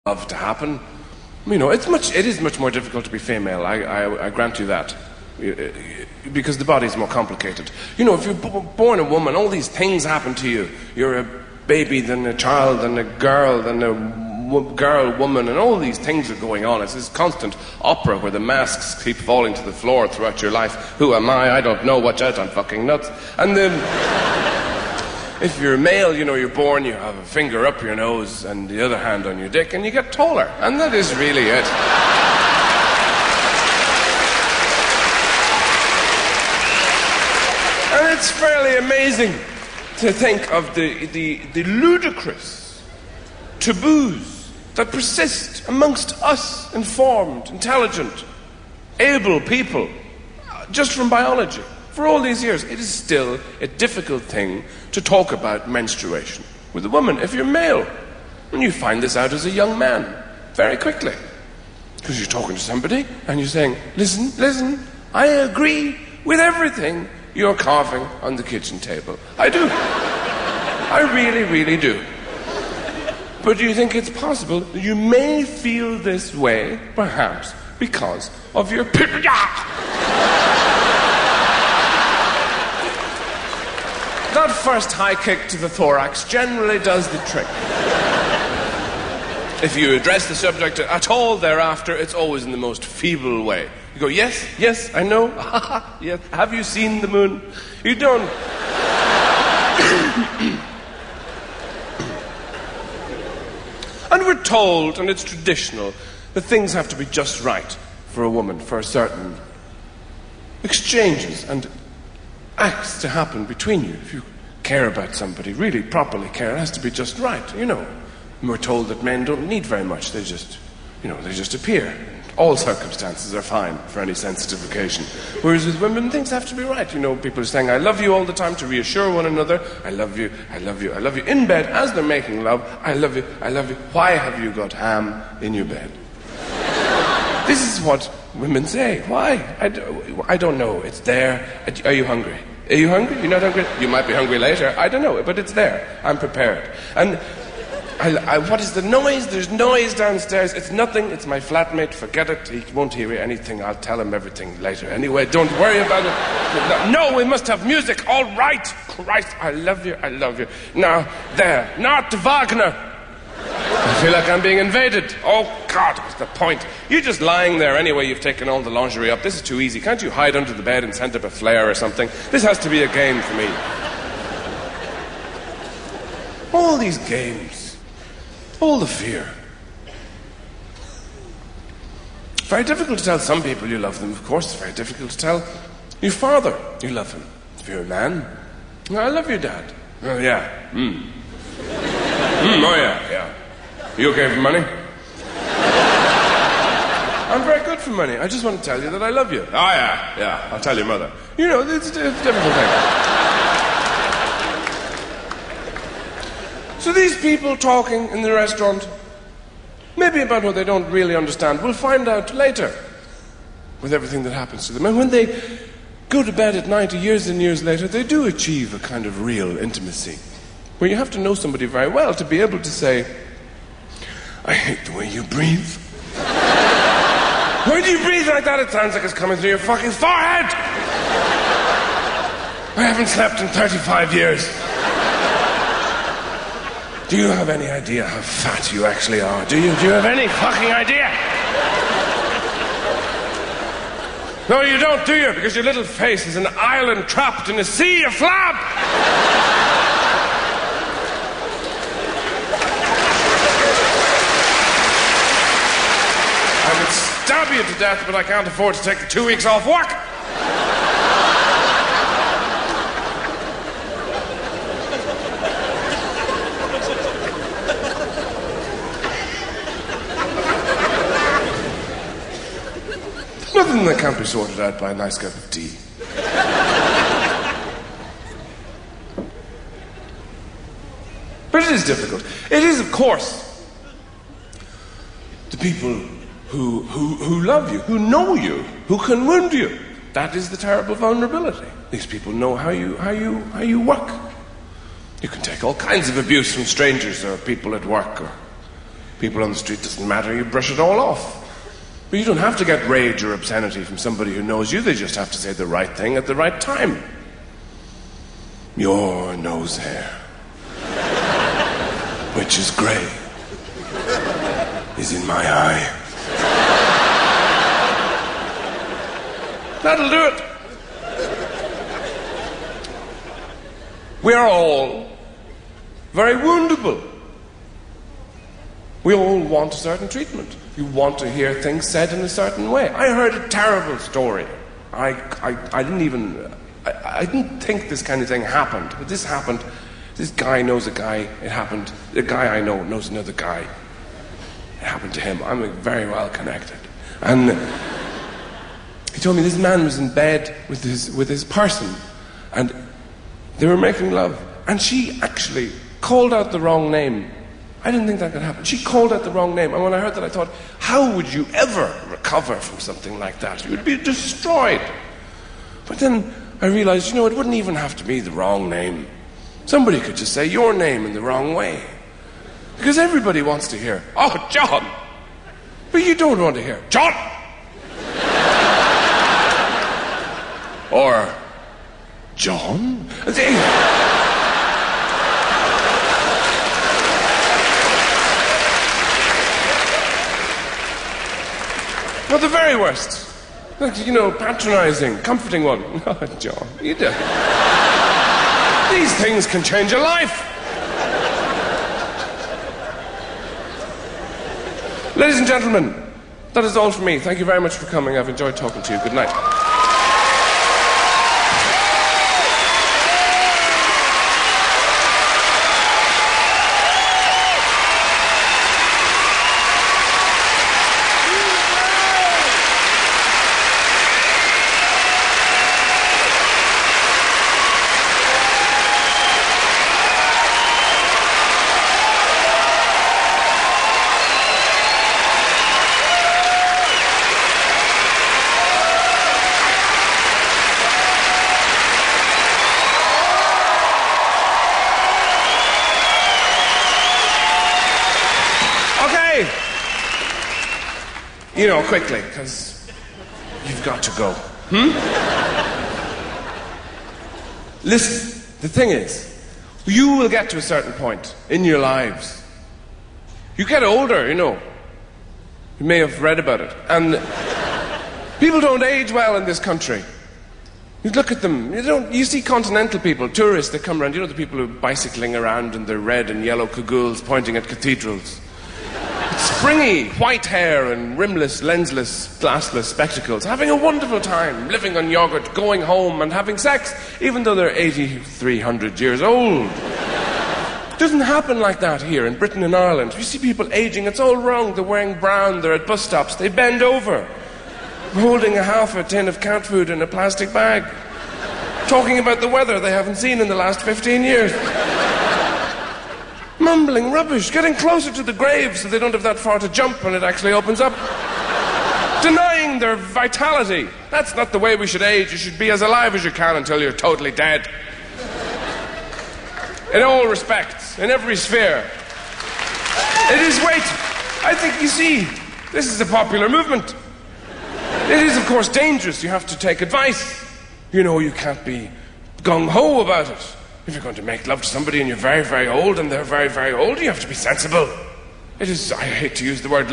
love to happen. You know, it is much more difficult to be female, I grant you that. Because the body's more complicated. You know, if you're born a woman, all these things happen to you. You're a baby, then a child, then a girl, then a girl, woman, and all these things are going on. It's this constant opera where the masks keep falling to the floor throughout your life. Who am I? I don't know. Watch out, I'm fucking nuts. And then... if you're a male, you know, you're born, you have a finger up your nose and the other hand on your dick, and you get taller. And that is really it. And it's fairly amazing to think of the ludicrous taboos that persist amongst us informed, intelligent, able people, just from biology. For all these years, it is still a difficult thing to talk about menstruation with a woman. If you're male, and you find this out as a young man, very quickly. Because you're talking to somebody, and you're saying, listen, I agree with everything you're carving on the kitchen table. I do. I really, really do. But do you think it's possible that you may feel this way, perhaps, because of your... That first high kick to the thorax generally does the trick. If you address the subject at all thereafter, it's always in the most feeble way. You go, yes, I know. Yes. Have you seen the moon? You don't. And we're told, and it's traditional, that things have to be just right for a woman, for certain exchanges and acts to happen between you. If you care about somebody, really properly care, it has to be just right, you know. And we're told that men don't need very much, they just appear. All circumstances are fine for any sensitive occasion. Whereas with women, things have to be right. You know, people are saying, I love you all the time to reassure one another. I love you, I love you, I love you. In bed, as they're making love, I love you, I love you. Why have you got ham in your bed? This is what women say. Why? I don't know. It's there. Are you hungry? Are you hungry? You're not hungry? You might be hungry later. I don't know. But it's there. I'm prepared. And what is the noise? There's noise downstairs. It's nothing. It's my flatmate. Forget it. He won't hear anything. I'll tell him everything later. Anyway, don't worry about it. No, we must have music. All right. Christ, I love you. I love you. Now, there. Not Wagner. I feel like I'm being invaded. Oh, God, what's the point? You're just lying there anyway. You've taken all the lingerie up. This is too easy. Can't you hide under the bed and send up a flare or something? This has to be a game for me. All these games. All the fear. Very difficult to tell some people you love them. Of course, it's very difficult to tell your father you love him. If you're a man. I love your dad. Oh, yeah. Oh, yeah. You okay for money? I'm very good for money. I just want to tell you that I love you. Oh, yeah. I'll tell your mother. You know, it's a difficult thing. So these people talking in the restaurant, maybe about what they don't really understand, we'll find out later with everything that happens to them. And when they go to bed at night, years and years later, they do achieve a kind of real intimacy, where you have to know somebody very well to be able to say, I hate the way you breathe. Why do you breathe like that? It sounds like it's coming through your fucking forehead. I haven't slept in 35 years. Do you have any idea how fat you actually are? Do you have any fucking idea? No, you don't, do you? Because your little face is an island trapped in a sea of flab. Stab you to death, but I can't afford to take the 2 weeks off work. Nothing that can't be sorted out by a nice cup of tea. But it is difficult. It is, of course, the people who love you, who know you, who can wound you. That is the terrible vulnerability. These people know how you work. You can take all kinds of abuse from strangers or people at work, or People on the street, doesn't matter, you brush it all off. But you don't have to get rage or obscenity from somebody who knows you, they just have to say the right thing at the right time. Your nose hair, which is grey, is in my eye. That'll do it. We are all very woundable. We all want a certain treatment. You want to hear things said in a certain way. I heard a terrible story. I didn't think this kind of thing happened, but this happened. This guy knows a guy. It happened. The guy I know knows another guy. It happened to him. I'm very well connected. And he told me this man was in bed with his person, and they were making love, and she actually called out the wrong name. I didn't think that could happen. She called out the wrong name, and when I heard that I thought, how would you ever recover from something like that? You would be destroyed. But then I realized, it wouldn't even have to be the wrong name. Somebody could just say your name in the wrong way. Because everybody wants to hear, oh, John. But you don't want to hear, John. Or, John? Well, the very worst. Patronizing, comforting one. Oh, John, you do. These things can change a life. Ladies and gentlemen, that is all for me. Thank you very much for coming. I've enjoyed talking to you. Good night. Quickly, because you've got to go. Listen, the thing is, you will get to a certain point in your lives. You get older, You may have read about it. And people don't age well in this country. You look at them, you see continental people, tourists that come around, the people who are bicycling around in their red and yellow cagoules pointing at cathedrals. Springy, white hair and rimless, lensless, glassless spectacles, having a wonderful time, living on yogurt, going home and having sex, even though they're 8,300 years old. It doesn't happen like that here in Britain and Ireland. You see people aging, it's all wrong. They're wearing brown, they're at bus stops, they bend over, holding half a tin of cat food in a plastic bag, talking about the weather they haven't seen in the last 15 years. Mumbling rubbish, getting closer to the grave so they don't have that far to jump when it actually opens up. Denying their vitality. That's not the way we should age. You should be as alive as you can until you're totally dead. In all respects, in every sphere. I think, you see, this is a popular movement. It is, of course, dangerous. You have to take advice. You can't be gung-ho about it. If you're going to make love to somebody and you're very, very old and they're very, very old, you have to be sensible. I hate to use the word